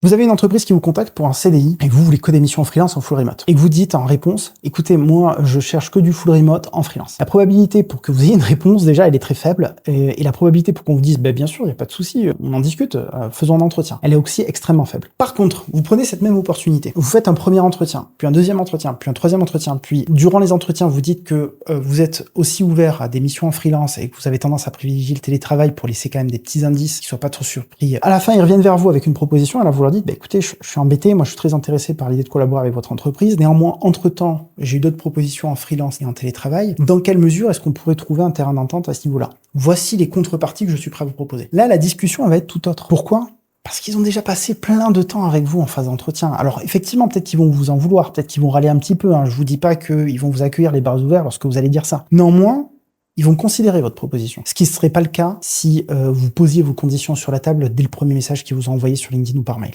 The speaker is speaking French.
Vous avez une entreprise qui vous contacte pour un CDI et vous voulez que des missions en freelance en full remote. Et que vous dites en réponse, écoutez, moi, je cherche que du full remote en freelance. La probabilité pour que vous ayez une réponse, déjà, elle est très faible. Et la probabilité pour qu'on vous dise, bien sûr, il n'y a pas de souci, on en discute, faisons un entretien. Elle est aussi extrêmement faible. Par contre, vous prenez cette même opportunité. Vous faites un premier entretien, puis un deuxième entretien, puis un troisième entretien, puis durant les entretiens, vous dites que vous êtes aussi ouvert à des missions en freelance et que vous avez tendance à privilégier le télétravail pour laisser quand même des petits indices qui soient pas trop surpris. À la fin, ils reviennent vers vous avec une proposition, alors vous leur dites, écoutez, je suis embêté, moi je suis très intéressé par l'idée de collaborer avec votre entreprise. Néanmoins, entre-temps, j'ai eu d'autres propositions en freelance et en télétravail. Dans quelle mesure est-ce qu'on pourrait trouver un terrain d'entente à ce niveau-là? Voici les contreparties que je suis prêt à vous proposer. Là, la discussion elle va être tout autre. Pourquoi? Parce qu'ils ont déjà passé plein de temps avec vous en phase d'entretien. Alors effectivement, peut-être qu'ils vont vous en vouloir, peut-être qu'ils vont râler un petit peu. Je vous dis pas qu'ils vont vous accueillir les bras ouverts lorsque vous allez dire ça. Néanmoins, ils vont considérer votre proposition. Ce qui ne serait pas le cas si vous posiez vos conditions sur la table dès le premier message qu'ils vous ont envoyé sur LinkedIn ou par mail.